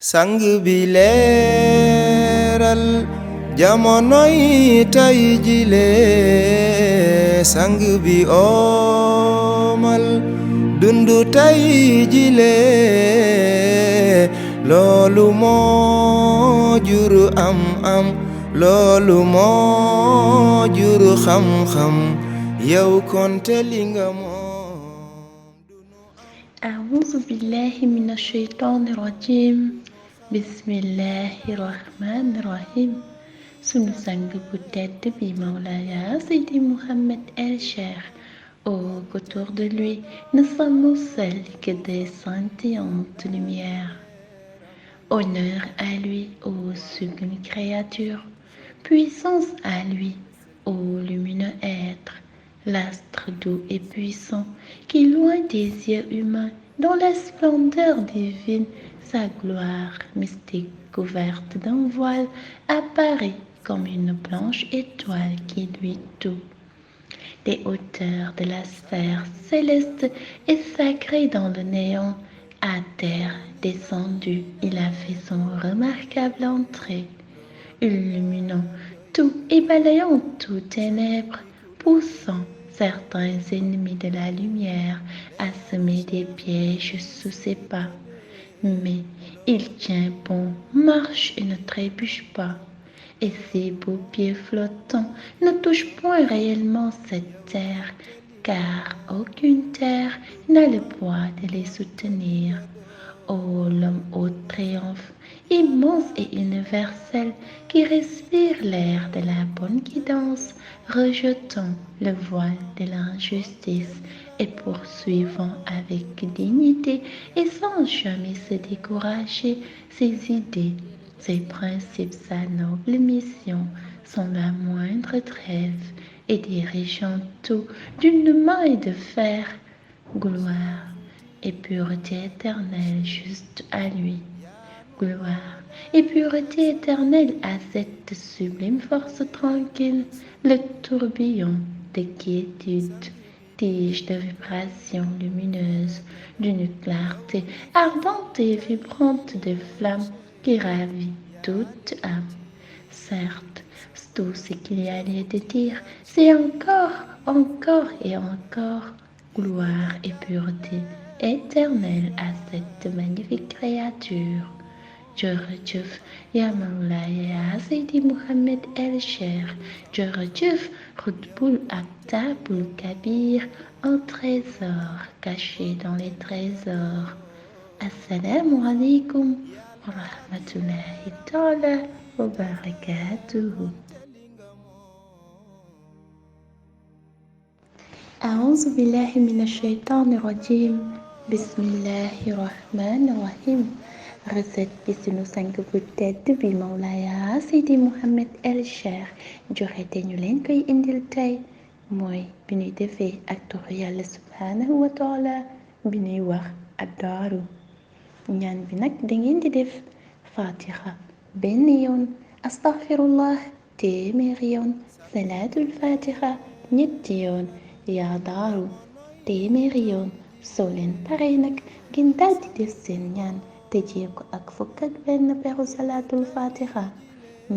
sang bi leeral jamonoy tay jile sang bi omal dundu tay jile loolu moo jur am loolu moo jur xam-xam yow konte li nga moom. أعوذ بالله من الشيطان الرجيم بسم الله الرحمن الرحيم sunu sang bu tedd bi Mawlaya Seydi Mouhamed El Cheikh autour de lui ne sommes seuls que des scintillantes lumières. Honneur à lui, ô sublime créature, puissance à lui, ô lumineux être, l'astre doux et puissant qui, loin des yeux humains, dans la splendeur divine, sa gloire mystique couverte d'un voile apparaît comme une blanche étoile qui luit tout. Des hauteurs de la sphère céleste et sacrée dans le néant, à terre descendu, il a fait son remarquable entrée, illuminant tout et balayant tout ténèbres, poussant certains ennemis de la lumière à semer des pièges sous ses pas. Mais il tient bon, marche et ne trébuche pas, et ses beaux pieds flottants ne touchent point réellement cette terre, car aucune terre n'a le poids de les soutenir. Ô l'homme au triomphe, immense et universel, qui respire l'air de la bonne guidance, rejetant le voile de l'injustice et poursuivant avec dignité et sans jamais se décourager ses idées, ses principes, sa noble mission, sans la moindre trêve, et dirigeant tout d'une main de fer, gloire et pureté éternelle juste à lui. Gloire et pureté éternelle à cette sublime force tranquille, le tourbillon de quiétude, tige de vibration lumineuse, d'une clarté ardente et vibrante de flamme qui ravit toute âme. Certes, tout ce qu'il y a lieu de dire, c'est encore et encore gloire et pureté éternelle à cette magnifique créature. Jërëjëf yaa Mawlaya Seydi Mouhamed El Cheikh, jërëjëf Qutbul Aqtabul Kabir, un trésor caché dans les trésors. Assalamu alaikum wa rahmatullahi ta'ala wa barakatuhu. أعوذ بالله من الشيطان الرجيم بسم الله الرحمن الرحيم recette bi sunu sang bu tedd bi Mawlaya Seydi Mouhamed El Cheikh joxe te ñu leen koy indil tey mooy bi ñuy defee ak turu Yàlla subhanahu wa taala bi ñuy wax addaaru ñaan bi nag dangeen di def fatiha benn yoon astaghfirullah téeméeri yoon salaatul fatiha ñetti yoon yaa daaru téeméeri yoon soo leen paree nag ngeen daldi def seen ñaan tëjee ko ak fukk ak benn peru salaatul fatiha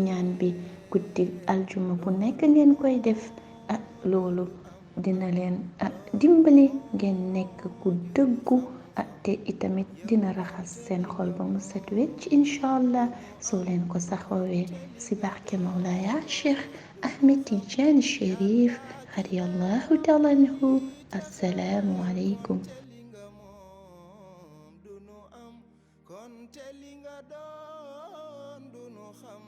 ñaan bi guddi aljuma bu nekk ngeen koy def loolu dina leen dimbali ngeen nekk ku dëggu te itamit dina raxas seen xol ba mu set wecc incha allah soo leen ko saxoowee si barke Mawlaya Cheikh Ahmed Tidiane Chérif radiyallahu taala anhu. Assalaamu aleykum. konte li nga doon dunu xam